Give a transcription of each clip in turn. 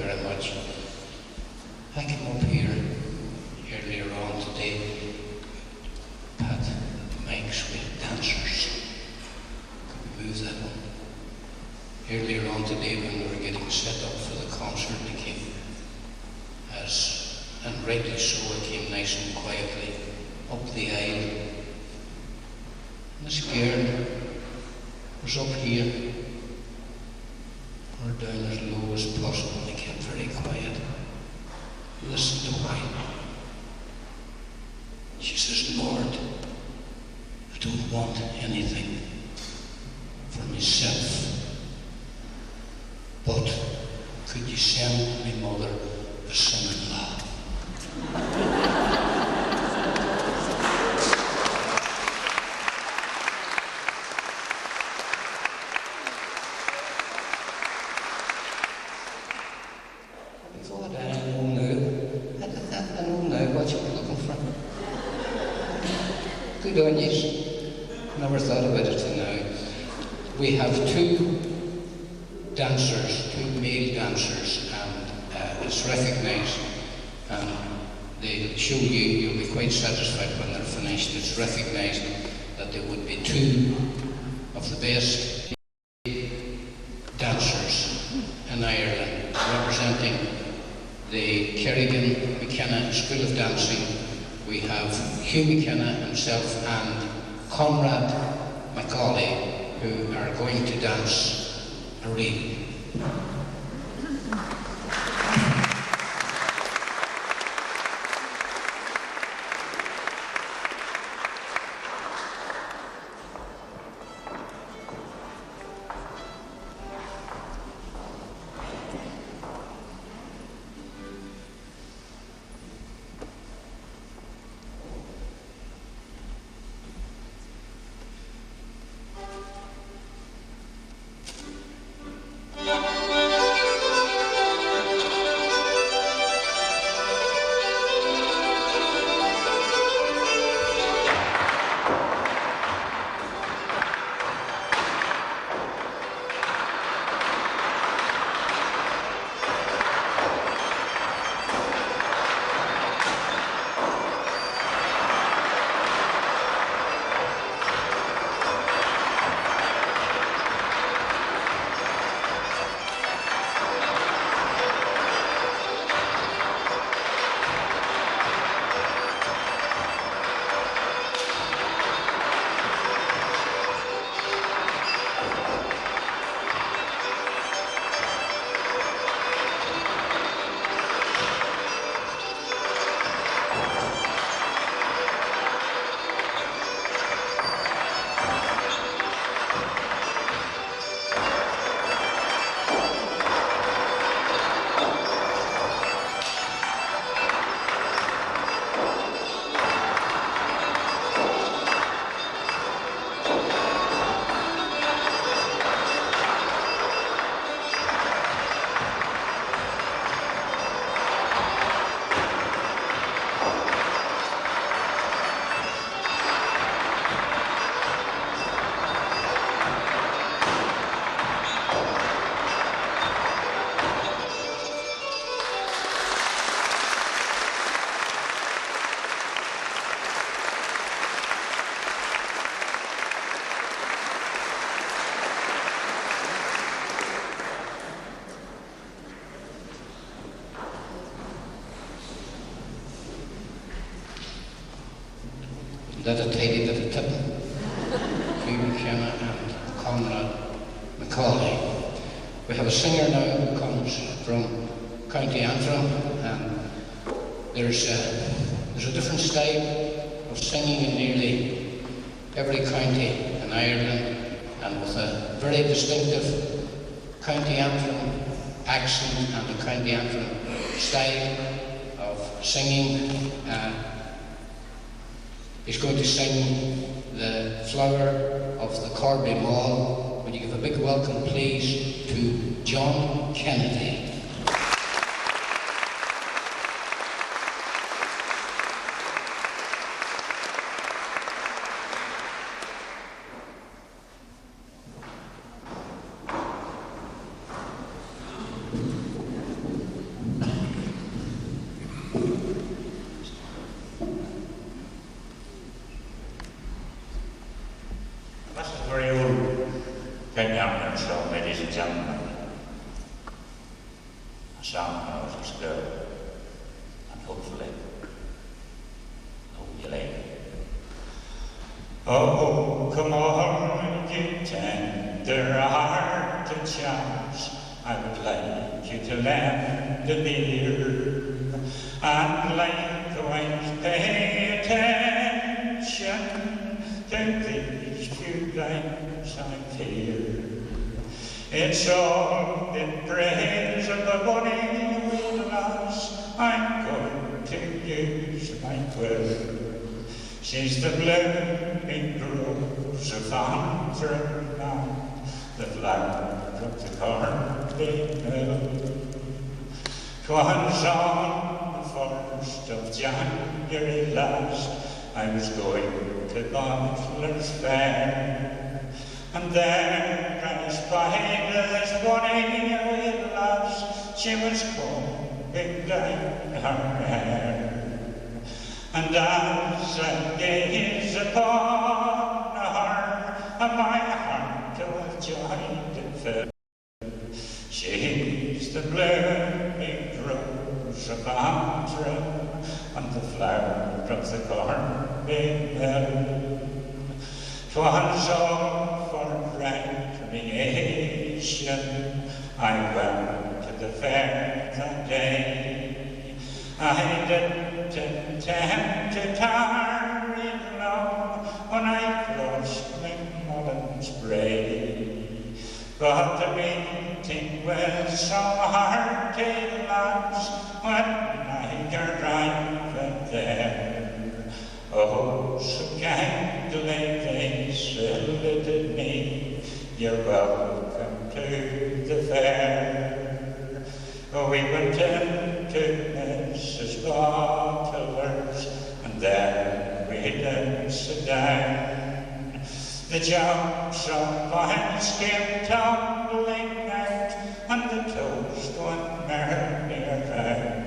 very much. I came up here earlier on today, Pat, mics with dancers. Could we move that one? Earlier on today when we were getting set up for the concert, they came and rightly so, it came nice and quietly up the aisle. And this girl was up here, or down as low as possible, and they kept very quiet. Listen to why. She says, Lord, I don't want anything for myself, but could you send my mother a son-in-law? Good on you. Never thought about it till now. We have two dancers, two male dancers, and it's recognised, and they'll show you, you'll be quite satisfied when they're finished. It's recognised that there would be two of the best dancers in Ireland, representing the Kerrigan McKenna School of Dancing. We have Hugh McKenna himself and Conrad Macaulay, who are going to dance a reel. That a tidy little tip. Hugh McKenna and Conrad Macaulay. We have a singer now who comes from County Antrim, and there's a different style of singing in nearly every county in Ireland, and with a very distinctive County Antrim accent and a County Antrim style of singing. He's going to sing The Flower of the Corby Mall. Would you give a big welcome, please, to John Kennedy. afternoon show, ladies and gentlemen. A song when I was in school, and hopefully, you'll like it. Oh, come on, you tender-hearted chaps, I would like you to lend an ear, and likewise pay attention to these few lines I fear. It's all in praise of the money we lost. I'm going to use my quill. She's the blooming rose of Antrim now, the flower of the cornfield mill. 'Twas on the 1st of January last, I was going to Butler's Fair, and there I spied this bonny wee lass. She was combing down her hair, and as I gazed upon her, my heart was joyed and filled. She's the blooming rose of Antrim, and the flower of the cornfield mill. 'Twas all for recreation I went to the fair that day. I didn't intend to tarry long when I crossed McMullen's Brae, but the meeting was so hearty, lads, when I arrived there. Oh, so kindly they saluted me, "You're welcome to the fair." Oh, we went into Mrs. Butler's, and there we did sit down. The jumps of wines came tumbling out, and the toast went merrily around.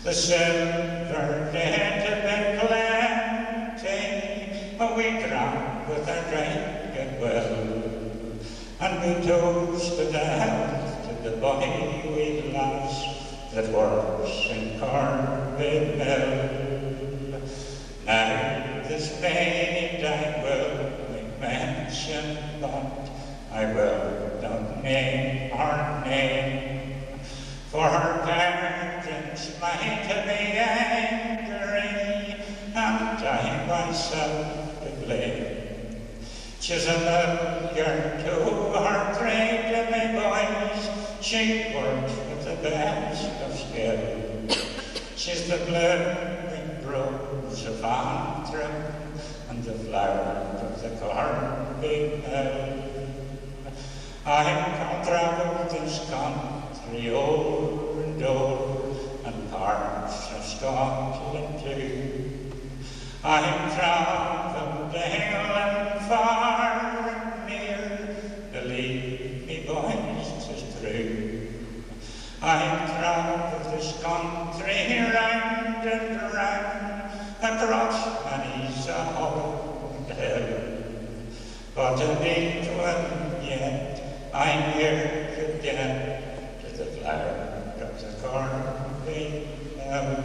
The silver did have been plenty, but we drank with a right good will, and we toasted a health to the bonny wee lass that works in Cornfield Mill. Now this maid I will make mention, but I will not name her name, for her parents might be angry, and I myself to blame. She's a million to her trade, my boys. She works with the best of skill. She's the blooming rose of Antrim, and the flower of the cornfield mill. I've travelled this country o'er and o'er, and parts of Scotland too. I've travelled hill and far and near, believe me boys, 'tis true. I've travelled this country round and round, across many's a hollow and hill, but a bit one yet I'm here again to the flower of the cornfield mill.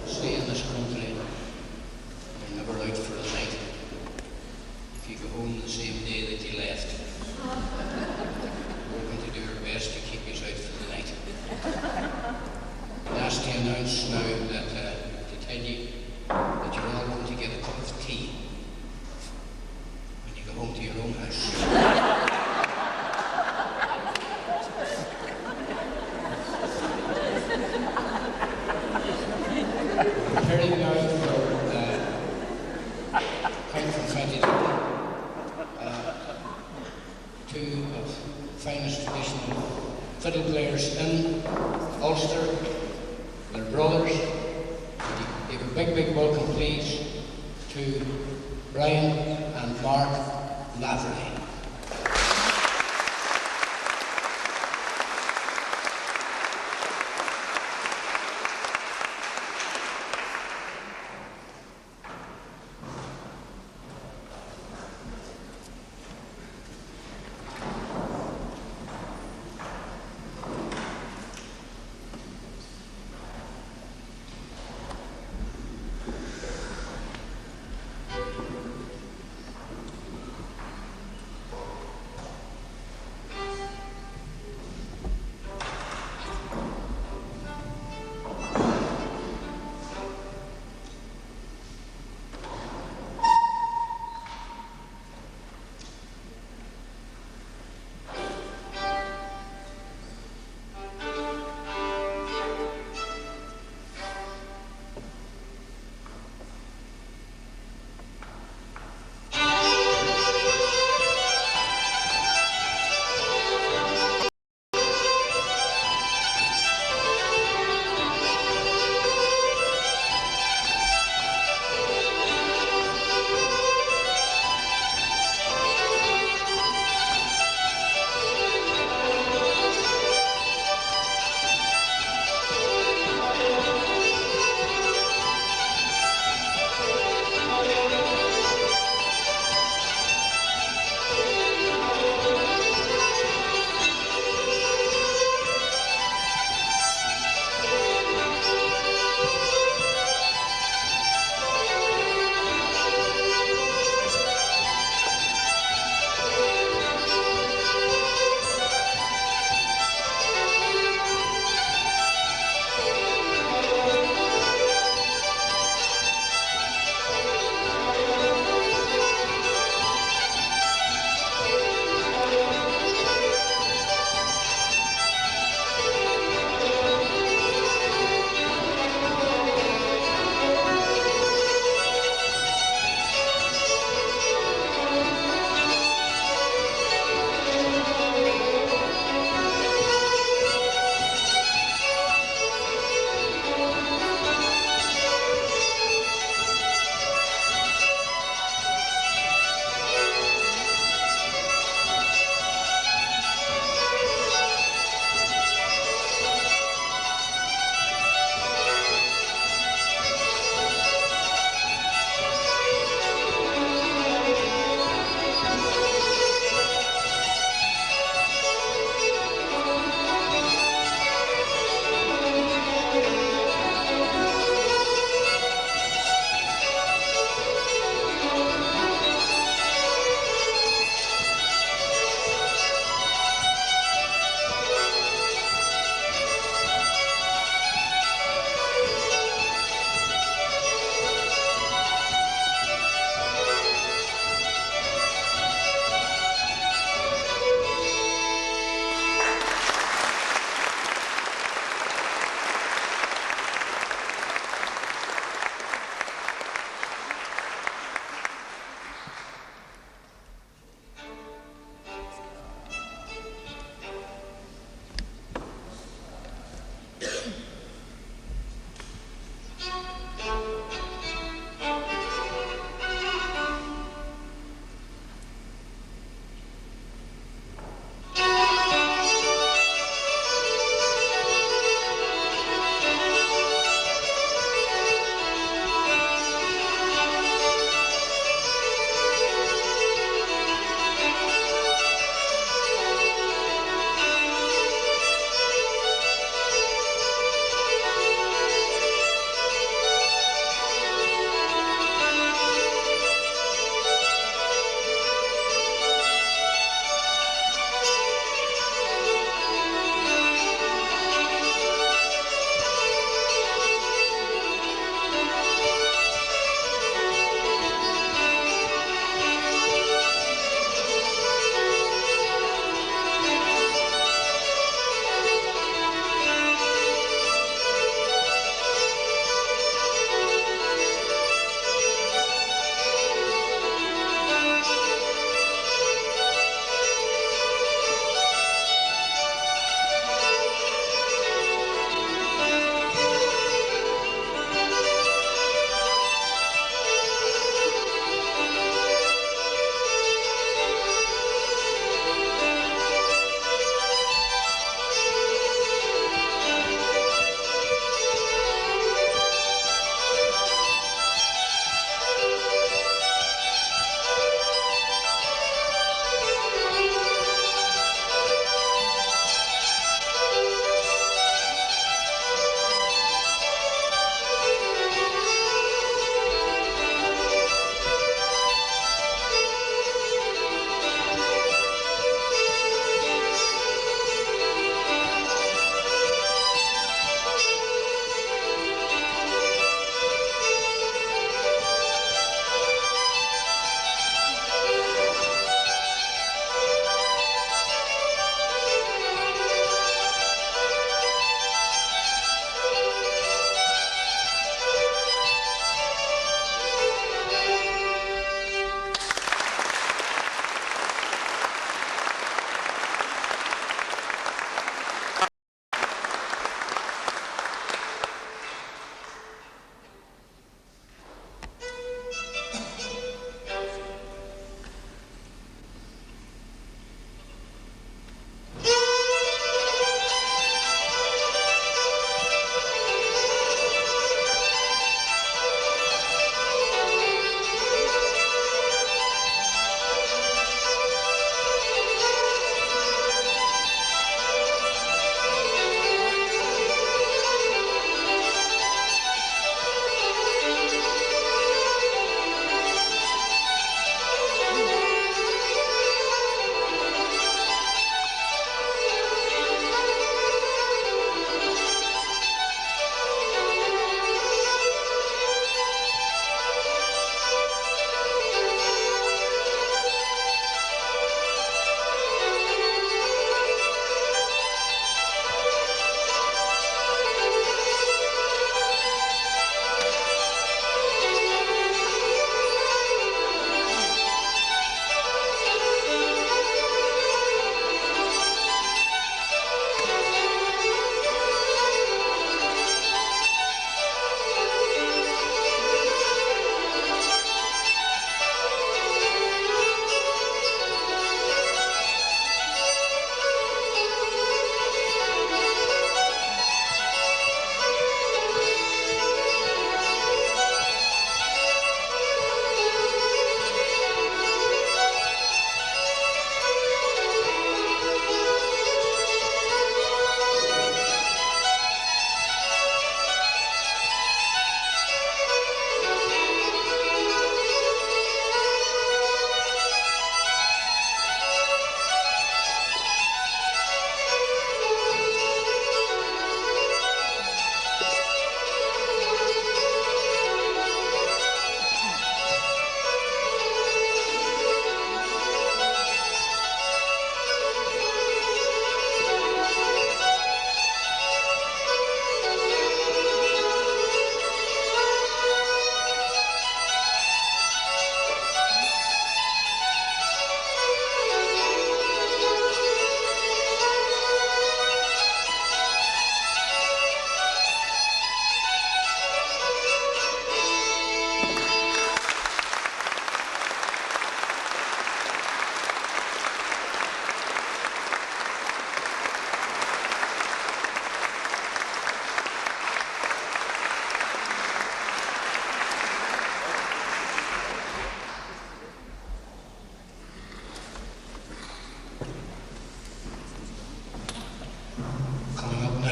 See, in this country, you're never out for the night. If you go home the same day that you left, we're going to do our best to keep you out for the night. I'm asked to announce now that, to tell you that you're all going to get a cup of tea when you go home to your own house. Preparing now for count from 20 to 1. two of the finest traditional fiddle players in Ulster. They're brothers. Give a big, big welcome, please, to Brian and Mark Lavery.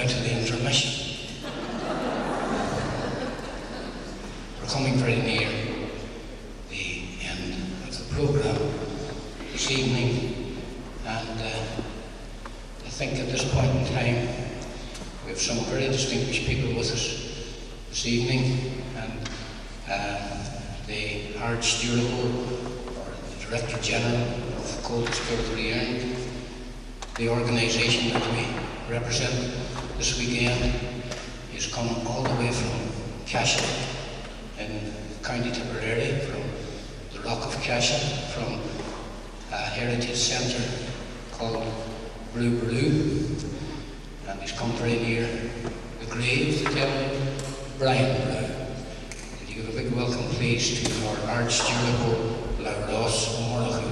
now to the intermission. We're coming very near the end of the programme this evening, and I think at this point in time we have some very distinguished people with us this evening, and the Archdeacon, or the Director General of Cultus Culturally, the organisation that we represent this weekend, has come all the way from Cashel in County Tipperary, from the Rock of Cashel, from a heritage centre called Blue, and he's come very near the grave to tell Brian Blue. Could you give a big welcome, please, to our Archdeacon La Ross O'Moraghu.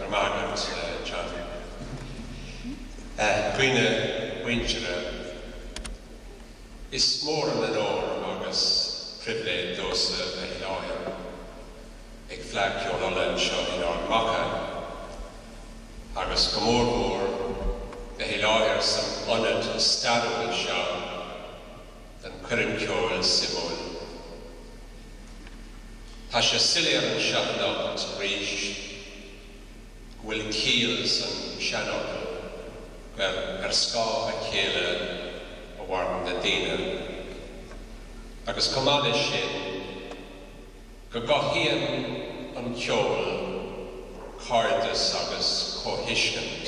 Armagh, John. Gwine Winchera is mór an or agus privilege those a lawyer ag Fleadh Ceolallen seo in Armagh agus mór a lawyer some honoured starúil seo than Cuireann Ceol Simón. Tá sé silear an seachnacht ríis will keels and shadow where ska a kele a warm the dina agus comade shin go gohian an ceol cardus agus cohiskent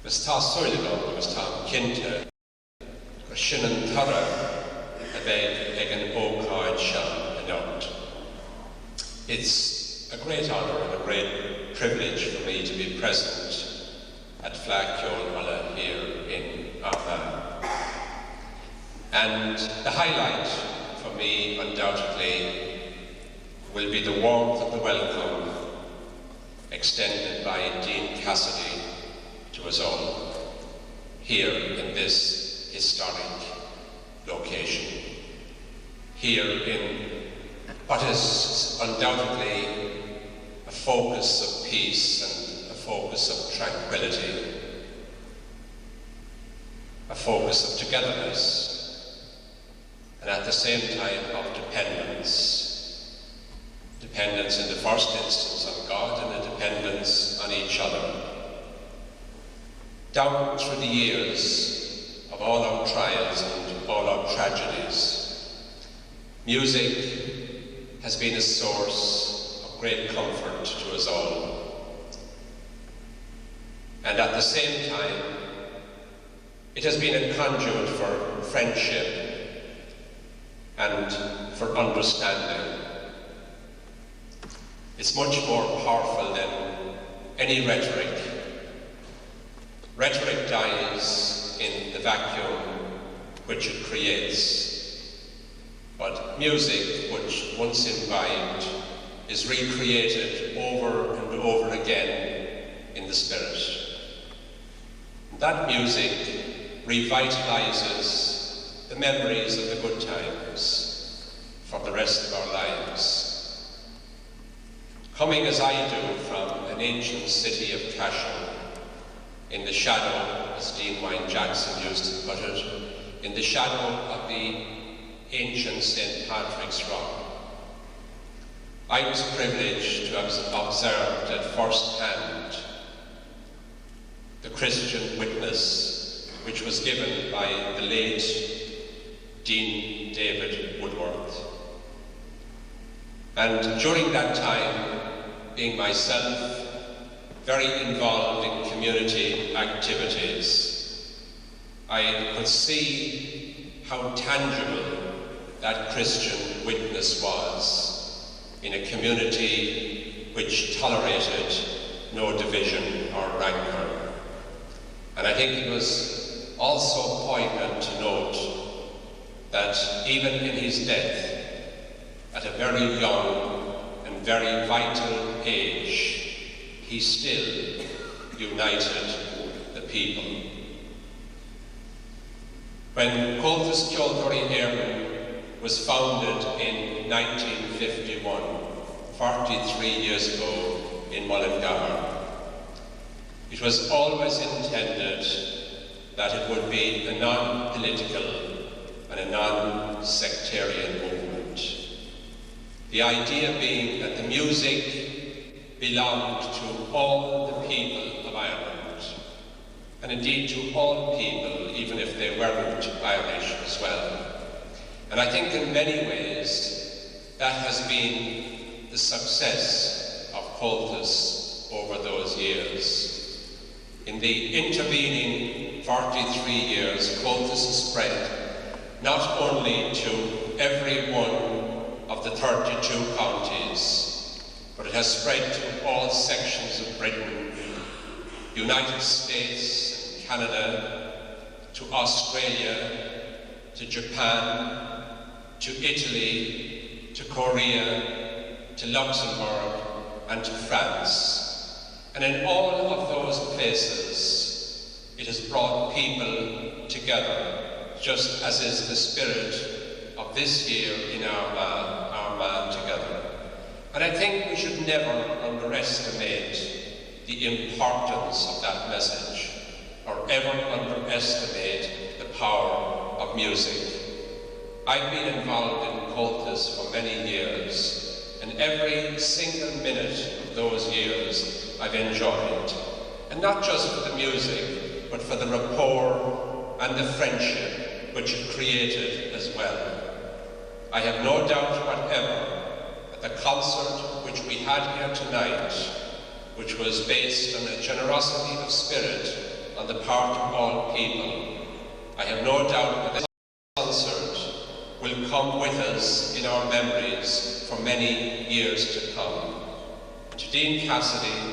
agus tá soilgo agus tá kinte go shinan tara a bed ag an ócard shan a note. It's a great honour and a great privilege for me to be present at Fleadh Ceolallen here in Armagh. And the highlight for me, undoubtedly, will be the warmth of the welcome extended by Dean Cassidy to us all here in this historic location, here in what is undoubtedly a focus of peace and a focus of tranquility, a focus of togetherness, and at the same time of dependence. Dependence in the first instance on God and a dependence on each other. Down through the years of all our trials and all our tragedies, music has been a source of great comfort to us all. And at the same time, it has been a conduit for friendship and for understanding. It's much more powerful than any rhetoric. Rhetoric dies in the vacuum which it creates. But music, which once imbibed, is recreated over and over again in the spirit. And that music revitalizes the memories of the good times for the rest of our lives. Coming as I do from an ancient city of Cashel, in the shadow, as Dean Wine Jackson used to put it, in the shadow of the ancient St. Patrick's Rock. I was privileged to have observed at first hand the Christian witness which was given by the late Dean David Woodworth. And during that time, being myself very involved in community activities, I could see how tangible that Christian witness was in a community which tolerated no division or rancor. And I think it was also poignant to note that even in his death, at a very young and very vital age, he still united the people. When Comhaltas Ceoltóirí Éireann was founded in 1951, 43 years ago in Mullingar, it was always intended that it would be a non-political and a non-sectarian movement. The idea being that the music belonged to all the people of Ireland, and indeed to all people, even if they weren't Irish as well. And I think in many ways that has been the success of Comhaltas over those years. In the intervening 43 years, Comhaltas has spread not only to every one of the 32 counties, but it has spread to all sections of Britain, the United States, Canada, to Australia, to Japan, to Italy, to Korea, to Luxembourg, and to France. And in all of those places, it has brought people together, just as is the spirit of this year in Armagh together. And I think we should never underestimate the importance of that message, or ever underestimate the power of music. I've been involved in Comhaltas for many years, and every single minute of those years I've enjoyed. And not just for the music, but for the rapport and the friendship which it created as well. I have no doubt whatever that the concert which we had here tonight, which was based on a generosity of spirit on the part of all people, I have no doubt that this concert will come with us in our memories for many years to come. To Dean Cassidy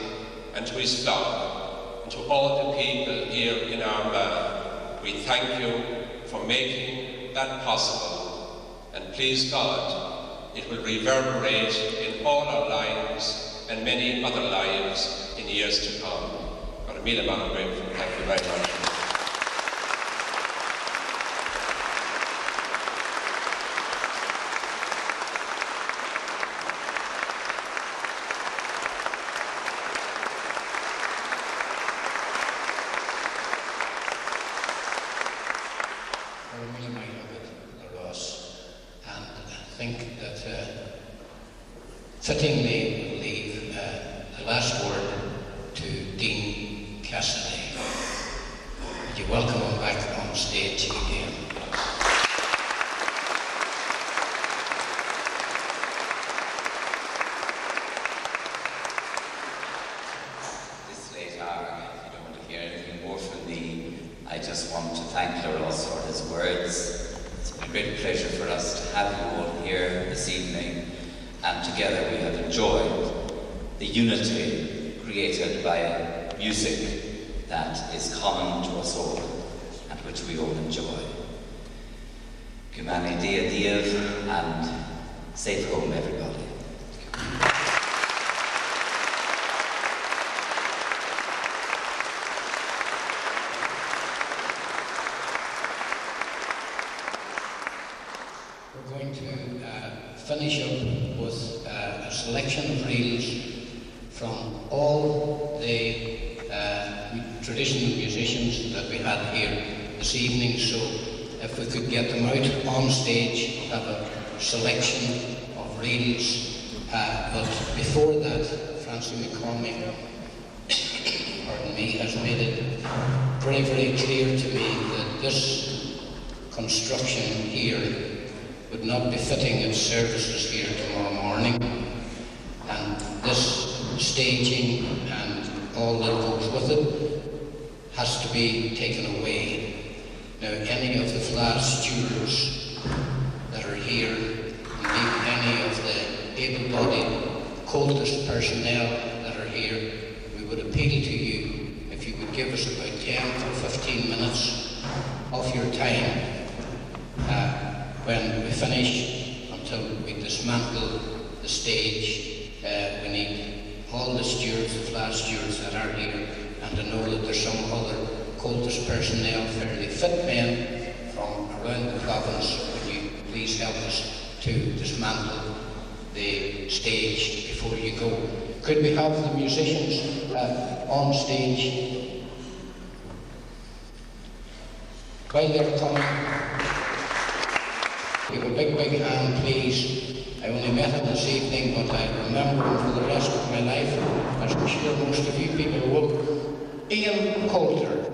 and to his flock, and to all the people here in Armagh, we thank you for making that possible. And please God, it will reverberate in all our lives and many other lives in years to come. God, thank you very much. Fittingly leave the last word to Dean Cassidy. Would you welcome him back on stage again? This late hour, if you don't want to hear anything more from me, I just want to thank Laros for his words. It's been a great pleasure for us to have you all here this evening. And together we have enjoyed the unity created by music that is common to us all and which we all enjoy. Cumani dia div, and safe home everybody. We're going to finish up with a selection of reels from all the traditional musicians that we had here this evening. So if we could get them out on stage, have a selection of reels. But before that, Francie McCormick, pardon me, has made it very, very clear to me that this construction here would not be fitting its services here tomorrow morning, and this staging and all that goes with it has to be taken away. Now, any of the Fleadh stewards that are here, indeed any of the able-bodied Comhaltas personnel that are here, we would appeal to you if you would give us about 10 or 15 minutes of your time when we finish, until we dismantle the stage. We need all the stewards, the Fleadh stewards that are here, and to know that there's some other Comhaltas personnel, fairly fit men, from around the province, would you please help us to dismantle the stage before you go? Could we have the musicians on stage while they're coming? Give a big hand, please. I only met him this evening, but I remember him for the rest of my life, as I'm sure most of you people will. Ian Coulter.